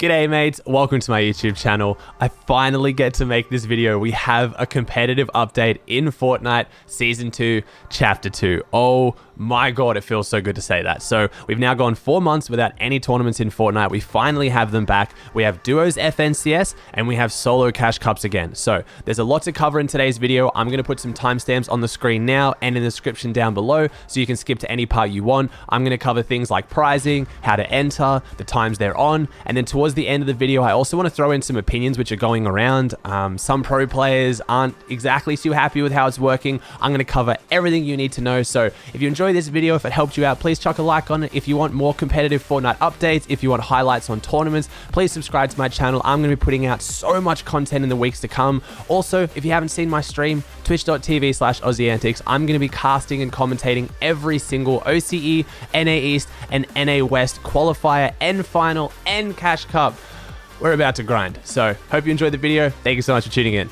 G'day mates, welcome to my YouTube channel. I finally get to make this video. We have a competitive update in Fortnite Season 2, Chapter 2. Oh my god, it feels so good to say that. So we've now gone 4 months without any tournaments in Fortnite. We finally have them back. We have Duos FNCS and we have Solo Cash Cups again. So there's a lot to cover in today's video. I'm going to put some timestamps on the screen now and in the description down below so you can skip to any part you want. I'm going to cover things like pricing, how to enter, the times they're on, and then towards the end of the video, I also want to throw in some opinions which are going around. Some pro players aren't exactly too happy with how it's working. I'm going to cover everything you need to know. So if you enjoy this video, if it helped you out, please chuck a like on it. If you want more competitive Fortnite updates, if you want highlights on tournaments, please subscribe to my channel. I'm going to be putting out so much content in the weeks to come. Also, if you haven't seen my stream, twitch.tv/AussieAntics, I'm going to be casting and commentating every single OCE, NA East, and NA West qualifier and final and Cash Cup. We're about to grind. So hope you enjoyed the video. Thank you so much for tuning in.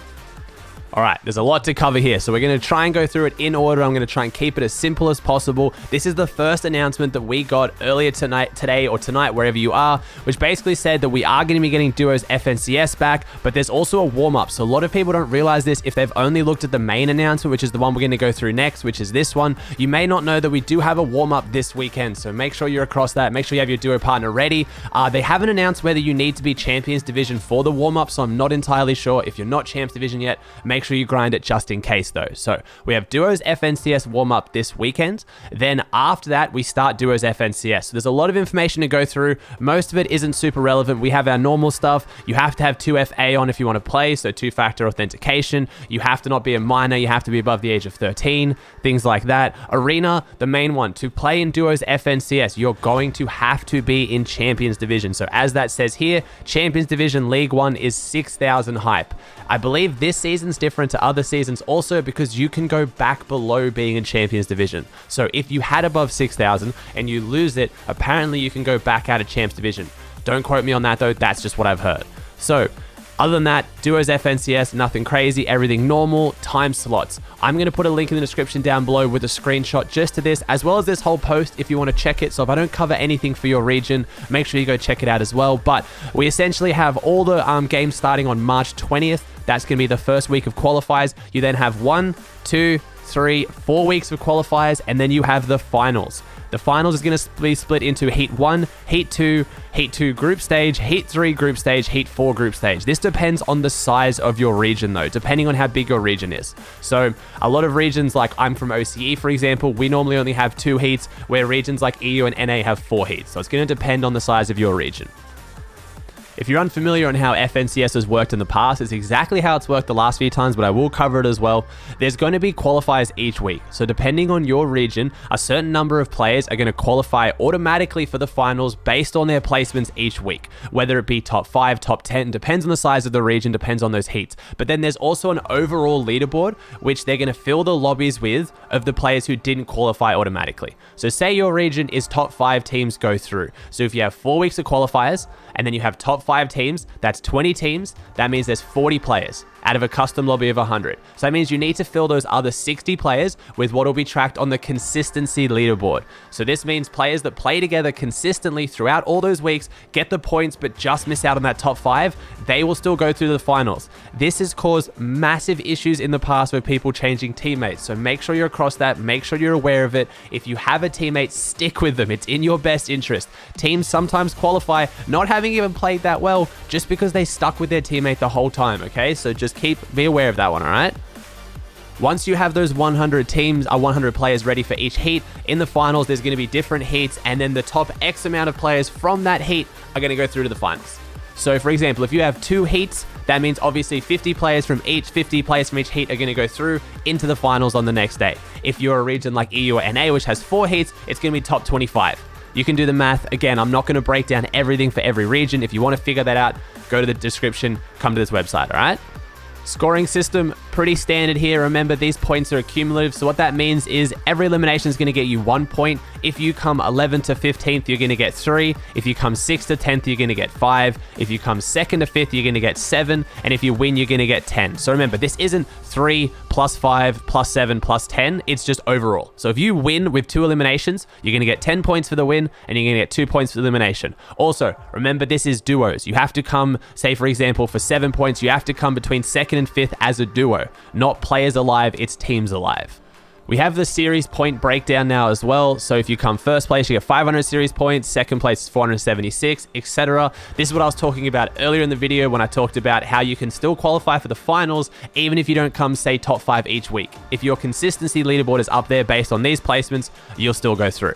All right, there's a lot to cover here, so we're going to try and go through it in order. I'm going to try and keep it as simple as possible. This is the first announcement that we got earlier today, wherever you are, which basically said that we are going to be getting Duos FNCS back, but there's also a warm-up. So a lot of people don't realize this if they've only looked at the main announcement, which is the one we're going to go through next, which is this one. You may not know that we do have a warm-up this weekend, so make sure you're across that. Make sure you have your duo partner ready. They haven't announced whether you need to be Champions Division for the warm-up, so I'm not entirely sure. If you're not Champs Division yet, make sure you grind it just in case though. So we have Duos FNCS warm-up this weekend. Then after that, we start Duos FNCS. So there's a lot of information to go through. Most of it isn't super relevant. We have our normal stuff. You have to have 2FA on if you want to play, so two-factor authentication. You have to not be a minor. You have to be above the age of 13, things like that. Arena, the main one. To play in Duos FNCS, you're going to have to be in Champions Division. So as that says here, Champions Division League 1 is 6,000 hype. I believe this season's different to other seasons also because you can go back below being in Champions Division. So if you had above 6,000 and you lose it, apparently you can go back out of Champs Division. Don't quote me on that though, that's just what I've heard. So other than that, Duos FNCS, nothing crazy, everything normal, time slots. I'm going to put a link in the description down below with a screenshot just to this, as well as this whole post if you want to check it. So if I don't cover anything for your region, make sure you go check it out as well. But we essentially have all the games starting on March 20th. That's going to be the first week of qualifiers. You then have 1, 2, 3, 4 weeks of qualifiers, and then you have the finals. The finals is going to be split into Heat 1, Heat 2, Heat 2 group stage, Heat 3 group stage, Heat 4 group stage. This depends on the size of your region though, depending on how big your region is. So a lot of regions, like I'm from OCE for example, we normally only have 2 heats, where regions like EU and NA have 4 heats. So it's going to depend on the size of your region. If you're unfamiliar on how FNCS has worked in the past, it's exactly how it's worked the last few times, but I will cover it as well. There's going to be qualifiers each week. So depending on your region, a certain number of players are going to qualify automatically for the finals based on their placements each week, whether it be top 5, top 10, depends on the size of the region, depends on those heats. But then there's also an overall leaderboard, which they're going to fill the lobbies with of the players who didn't qualify automatically. So say your region is top 5 teams go through. So if you have 4 weeks of qualifiers, and then you have top 5 teams, that's 20 teams. That means there's 40 players out of a custom lobby of 100. So that means you need to fill those other 60 players with what will be tracked on the consistency leaderboard. So this means players that play together consistently throughout all those weeks, get the points, but just miss out on that top 5, they will still go through the finals. This has caused massive issues in the past with people changing teammates. So make sure you're across that, make sure you're aware of it. If you have a teammate, stick with them. It's in your best interest. Teams sometimes qualify not having even played that well just because they stuck with their teammate the whole time, okay? So just be aware of that one, all right? Once you have those 100 teams, 100 players ready for each heat, in the finals, there's going to be different heats, and then the top X amount of players from that heat are going to go through to the finals. So for example, if you have 2 heats, that means obviously 50 players from each heat are going to go through into the finals on the next day. If you're a region like EU or NA, which has 4 heats, it's going to be top 25. You can do the math. Again, I'm not going to break down everything for every region. If you want to figure that out, go to the description, come to this website, all right? Scoring system, Pretty standard here. Remember, these points are accumulative. So what that means is every elimination is going to get you 1 point. If you come 11th to 15th, you're going to get 3. If you come 6th to 10th, you're going to get 5. If you come 2nd to 5th, you're going to get 7. And if you win, you're going to get 10. So remember, this isn't 3 plus 5 plus 7 plus 10. It's just overall. So if you win with 2 eliminations, you're going to get 10 points for the win and you're going to get 2 points for the elimination. Also, remember, this is duos. You have to come, say for example, for 7 points, you have to come between 2nd and 5th as a duo. Not players alive, it's teams alive. We have the series point breakdown now as well. So if you come first place, you get 500 series points, second place is 476, etc. This is what I was talking about earlier in the video when I talked about how you can still qualify for the finals even if you don't come, say, top 5 each week. If your consistency leaderboard is up there based on these placements, you'll still go through.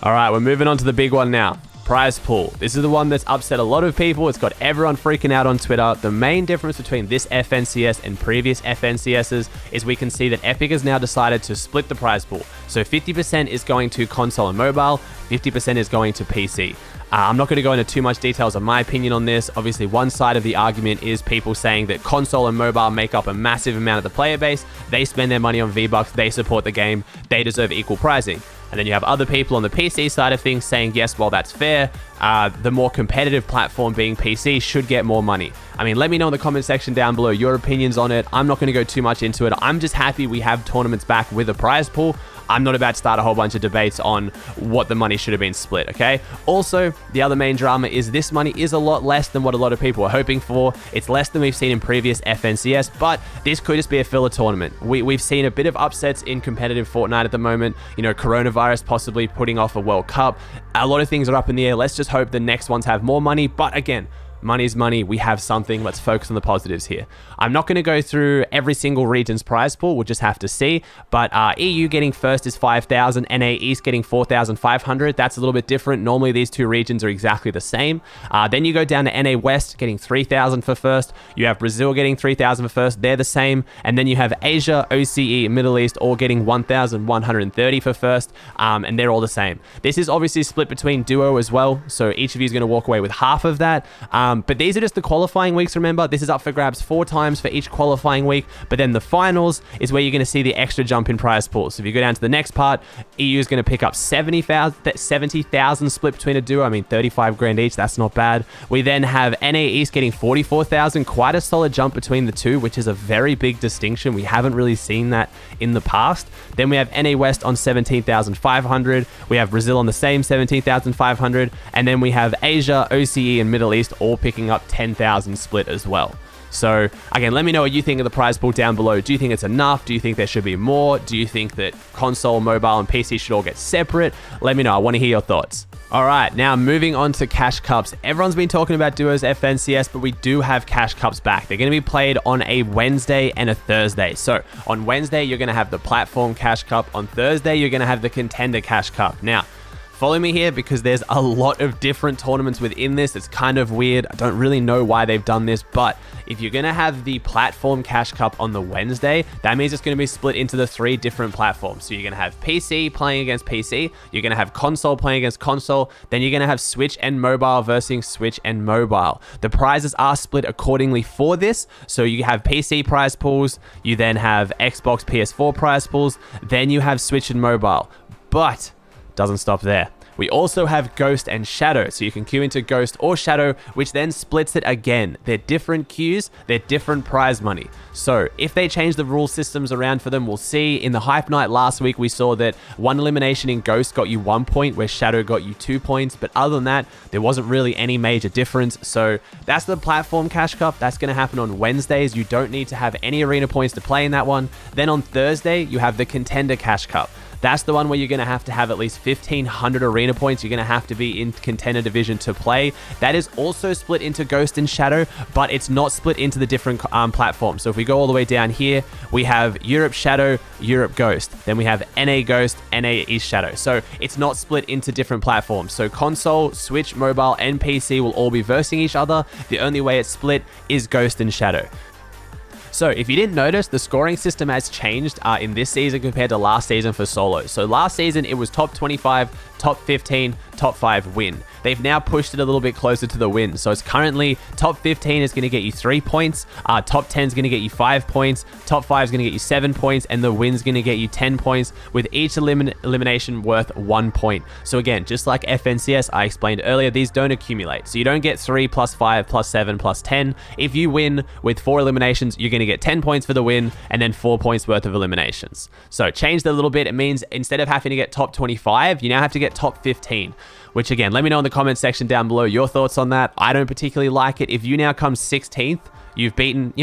All right, we're moving on to the big one now. Prize pool. This is the one that's upset a lot of people. It's got everyone freaking out on Twitter. The main difference between this FNCS and previous FNCSs is we can see that Epic has now decided to split the prize pool. So 50% is going to console and mobile, 50% is going to PC. I'm not going to go into too much details on my opinion on this. Obviously, one side of the argument is people saying that console and mobile make up a massive amount of the player base. They spend their money on V-Bucks. They support the game. They deserve equal pricing. And then you have other people on the PC side of things saying, yes, well, that's fair. The more competitive platform being PC should get more money. I mean, let me know in the comment section down below your opinions on it. I'm not going to go too much into it. I'm just happy we have tournaments back with a prize pool. I'm not about to start a whole bunch of debates on what the money should have been split, okay? Also, the other main drama is this money is a lot less than what a lot of people are hoping for. It's less than we've seen in previous FNCS, but this could just be a filler tournament. We've seen a bit of upsets in competitive Fortnite at the moment. You know, coronavirus possibly putting off a World Cup. A lot of things are up in the air. Let's just hope the next ones have more money, but again, money's money. We have something. Let's focus on the positives here. I'm not going to go through every single region's prize pool. We'll just have to see. But EU getting first is 5,000. NA East getting 4,500. That's a little bit different. Normally, these two regions are exactly the same. Then you go down to NA West getting 3,000 for first. You have Brazil getting 3,000 for first. They're the same. And then you have Asia, OCE, Middle East all getting 1,130 for first. And they're all the same. This is obviously split between duo as well. So each of you is going to walk away with half of that. But these are just the qualifying weeks, remember. This is up for grabs 4 times for each qualifying week. But then the finals is where you're going to see the extra jump in prize pools. So if you go down to the next part, EU is going to pick up 70,000 split between a duo. I mean, 35 grand each. That's not bad. We then have NA East getting 44,000. Quite a solid jump between the two, which is a very big distinction. We haven't really seen that in the past. Then we have NA West on 17,500. We have Brazil on the same 17,500. And then we have Asia, OCE, and Middle East all picking up 10,000 split as well. So again, let me know what you think of the prize pool down below. Do you think it's enough? Do you think there should be more? Do you think that console, mobile, and PC should all get separate? Let me know. I want to hear your thoughts. All right, now moving on to Cash Cups. Everyone's been talking about Duos FNCS, but we do have Cash Cups back. They're going to be played on a Wednesday and a Thursday. So on Wednesday, you're going to have the Platform Cash Cup. On Thursday, you're going to have the Contender Cash Cup. Now, follow me here because there's a lot of different tournaments within this. It's kind of weird. I don't really know why they've done this, but if you're going to have the Platform Cash Cup on the Wednesday, that means it's going to be split into the 3 different platforms. So you're going to have PC playing against PC, you're going to have console playing against console, then you're going to have Switch and mobile versus Switch and mobile. The prizes are split accordingly for this. So you have PC prize pools, you then have Xbox, PS4 prize pools, then you have Switch and mobile. But doesn't stop there. We also have Ghost and Shadow, so you can queue into Ghost or Shadow, which then splits it again. They're different queues, they're different prize money. So if they change the rule systems around for them, we'll see. In the Hype Night last week, we saw that one elimination in Ghost got you 1 point, where Shadow got you 2 points. But other than that, there wasn't really any major difference. So that's the Platform Cash Cup. That's going to happen on Wednesdays. You don't need to have any arena points to play in that one. Then on Thursday, you have the Contender Cash Cup. That's the one where you're going to have at least 1,500 arena points. You're going to have to be in Contender Division to play. That is also split into Ghost and Shadow, but it's not split into the different platforms. So if we go all the way down here, we have Europe Shadow, Europe Ghost. Then we have NA Ghost, NA East Shadow. So it's not split into different platforms. So console, Switch, mobile, and PC will all be versing each other. The only way it's split is Ghost and Shadow. So if you didn't notice, the scoring system has changed in this season compared to last season for solo. So last season, it was top 25, top 15, top 5 win. they've now pushed it a little bit closer to the win. So it's currently top 15 is going to get you 3 points, top 10 is going to get you 5 points, top 5 is going to get you 7 points, and the win's going to get you 10 points, with each elimination worth 1 point. So again, just like FNCS, I explained earlier, these don't accumulate. So you don't get 3 plus 5 plus 7 plus 10. If you win with 4 eliminations, you're going to get 10 points for the win and then 4 points worth of eliminations. So changed a little bit. It means instead of having to get top 25, you now have to get top 15. Which again, let me know in the comment section down below your thoughts on that. I don't particularly like it. If you now come 16th, you've beaten,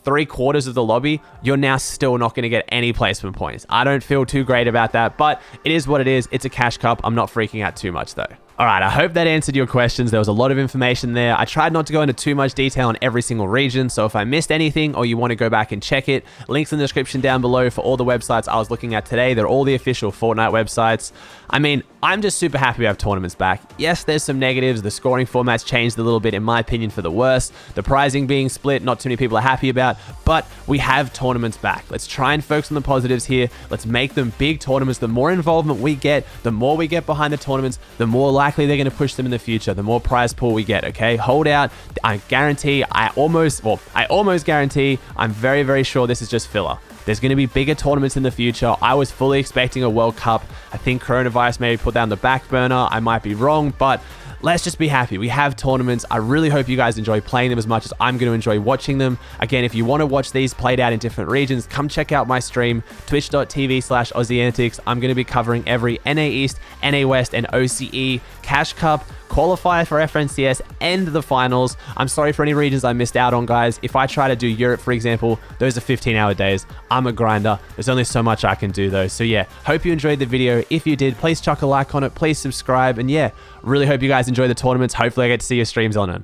3/4 of the lobby, you're now still not going to get any placement points. I don't feel too great about that, but it is what it is. It's a cash cup. I'm not freaking out too much though. All right, I hope that answered your questions. There was a lot of information there. I tried not to go into too much detail on every single region, so if I missed anything or you want to go back and check it, links in the description down below for all the websites I was looking at today. They're all the official Fortnite websites. I mean, I'm just super happy we have tournaments back. Yes, there's some negatives. The scoring format's changed a little bit, in my opinion, for the worse. The prizing being split, not too many people are happy about, but we have tournaments back. Let's try and focus on the positives here. Let's make them big tournaments. The more involvement we get, the more we get behind the tournaments, the more likely they're going to push them in the future, the more prize pool we get, okay? Hold out. I guarantee, I almost guarantee, I'm very, very sure this is just filler. There's going to be bigger tournaments in the future. I was fully expecting a World Cup. I think coronavirus maybe put down the back burner. I might be wrong, but let's just be happy. We have tournaments. I really hope you guys enjoy playing them as much as I'm going to enjoy watching them. Again, if you want to watch these played out in different regions, come check out my stream, twitch.tv/AussieAntics. I'm going to be covering every NA East, NA West, and OCE Cash Cup, qualifier for FNCS, and the finals. I'm sorry for any regions I missed out on, guys. If I try to do Europe, for example, those are 15-hour days. I'm a grinder. There's only so much I can do, though. So yeah, hope you enjoyed the video. If you did, please chuck a like on it. Please subscribe. And yeah, really hope you guys enjoy the tournaments. Hopefully I get to see your streams on it.